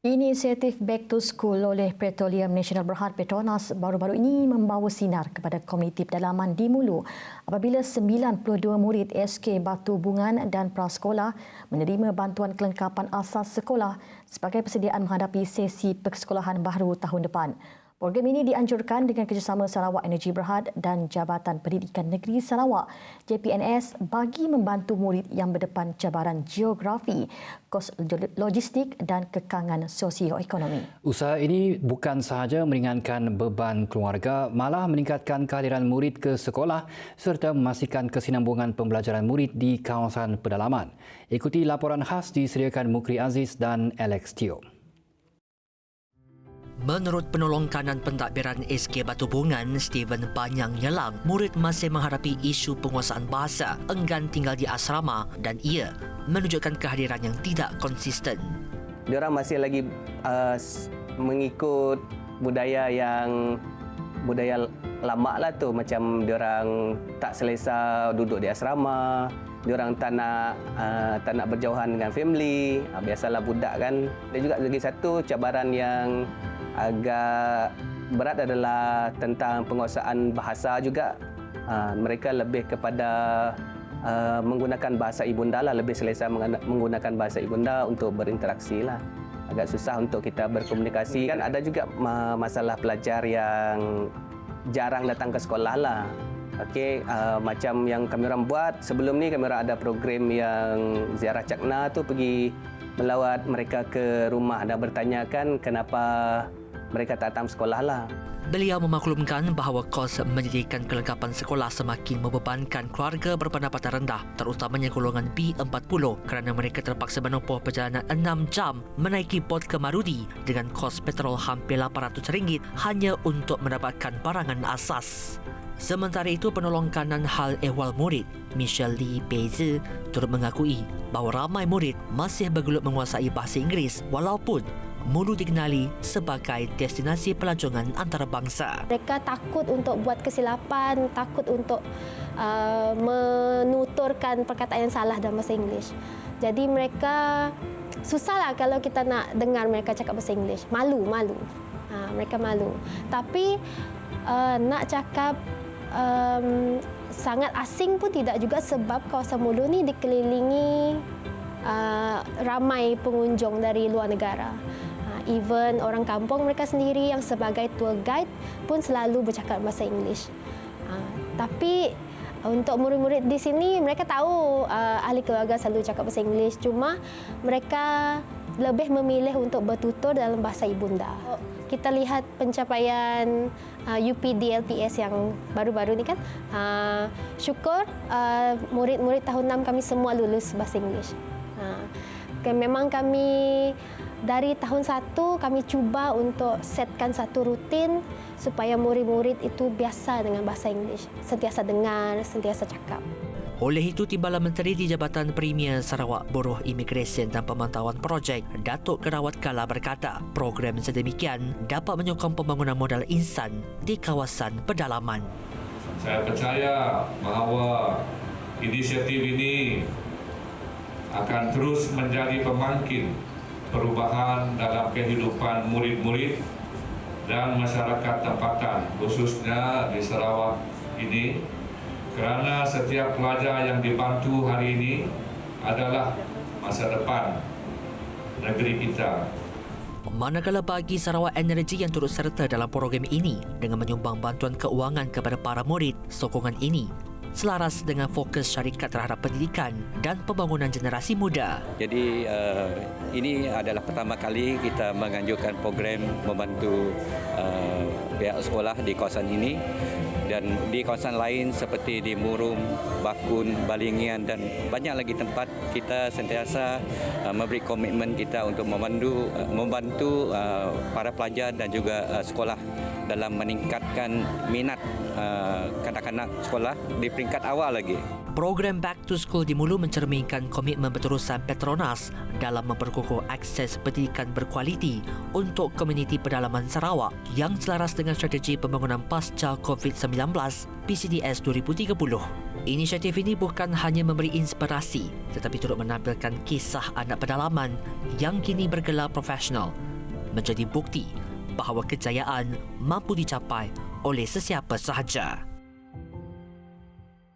Inisiatif Back to School oleh Petroleum Nasional Berhad Petronas baru-baru ini membawa sinar kepada komuniti pedalaman di Mulu apabila 92 murid SK Batu Bungan dan Prasekolah menerima bantuan kelengkapan asas sekolah sebagai persediaan menghadapi sesi persekolahan baru tahun depan. Program ini dianjurkan dengan kerjasama Sarawak Energy Berhad dan Jabatan Pendidikan Negeri Sarawak JPNS bagi membantu murid yang berdepan cabaran geografi, kos logistik dan kekangan sosioekonomi. Usaha ini bukan sahaja meringankan beban keluarga, malah meningkatkan kehadiran murid ke sekolah serta memastikan kesinambungan pembelajaran murid di kawasan pedalaman. Ikuti laporan khas disediakan Mukri Aziz dan Alex Teo. Menurut penolong kanan pentadbiran SK Batu Bungan, Steven Panyang Yelang, murid masih menghadapi isu penguasaan bahasa, enggan tinggal di asrama dan ia menunjukkan kehadiran yang tidak konsisten. Diorang masih lagi mengikut budaya lama lah tu, macam diorang tak selesa duduk di asrama, diorang tak nak berjauhan dengan family. Biasalah budak kan. Dan juga lagi satu cabaran yang agak berat adalah tentang penguasaan bahasa juga. Mereka lebih kepada menggunakan bahasa ibunda lah, lebih selesa menggunakan bahasa ibunda untuk berinteraksi lah. Agak susah untuk kita berkomunikasi. Kan ada juga masalah pelajar yang jarang datang ke sekolah lah. Okey, macam yang kami orang buat sebelum ni, kami orang ada program yang ziarah cakna tu, pergi melawat mereka ke rumah dan bertanyakan kenapa mereka tak datang sekolah lah. Beliau memaklumkan bahawa kos menyediakan kelengkapan sekolah semakin membebankan keluarga berpendapatan rendah, terutamanya golongan B40 kerana mereka terpaksa menempuh perjalanan 6 jam menaiki bot ke Marudi dengan kos petrol hampir RM800 hanya untuk mendapatkan barangan asas. Sementara itu, penolong kanan hal ehwal murid, Michelle Lee Beze, turut mengakui bahawa ramai murid masih bergelut menguasai bahasa Inggeris walaupun Mulu dikenali sebagai destinasi pelancongan antarabangsa. Mereka takut untuk buat kesilapan, takut untuk menuturkan perkataan yang salah dalam bahasa Inggeris. Jadi mereka susahlah kalau kita nak dengar mereka cakap bahasa Inggeris. Malu. Mereka malu. Tapi nak cakap sangat asing pun tidak juga, sebab kawasan Mulu ni dikelilingi ramai pengunjung dari luar negara. Even orang kampung mereka sendiri yang sebagai tour guide pun selalu bercakap bahasa Inggeris. Tapi untuk murid-murid di sini, mereka tahu ahli keluarga selalu cakap bahasa Inggeris, cuma mereka lebih memilih untuk bertutur dalam bahasa ibunda. Kita lihat pencapaian UPDLPS yang baru-baru ni kan. Syukur murid-murid tahun 6 kami semua lulus bahasa Inggeris. Memang kami dari tahun 1 kami cuba untuk setkan satu rutin supaya murid-murid itu biasa dengan bahasa Inggeris, sentiasa dengar, sentiasa cakap. Oleh itu, Timbalan Menteri di Jabatan Premier Sarawak Buruh Imigresen dan Pemantauan Projek, Datuk Kerawat Kala berkata, program sedemikian dapat menyokong pembangunan modal insan di kawasan pedalaman. Saya percaya bahawa inisiatif ini akan terus menjadi pembangkit perubahan dalam kehidupan murid-murid dan masyarakat tempatan, khususnya di Sarawak ini, kerana setiap pelajar yang dibantu hari ini adalah masa depan negeri kita. Manakala bagi Sarawak Energy yang turut serta dalam program ini dengan menyumbang bantuan keuangan kepada para murid, sokongan ini selaras dengan fokus syarikat terhadap pendidikan dan pembangunan generasi muda. Jadi ini adalah pertama kali kita menganjurkan program membantu pihak sekolah di kawasan ini, dan di kawasan lain seperti di Murum, Bakun, Balingian dan banyak lagi tempat kita sentiasa memberi komitmen kita untuk membantu para pelajar dan juga sekolah dalam meningkatkan minat kanak-kanak sekolah di peringkat awal lagi. Program Back to School di Mulu mencerminkan komitmen berterusan Petronas dalam memperkukuh akses pendidikan berkualiti untuk komuniti pedalaman Sarawak yang selaras dengan strategi pembangunan pasca COVID-19 PCDS 2030. Inisiatif ini bukan hanya memberi inspirasi tetapi turut menampilkan kisah anak pedalaman yang kini bergelar profesional menjadi bukti bahawa kejayaan mampu dicapai oleh sesiapa sahaja.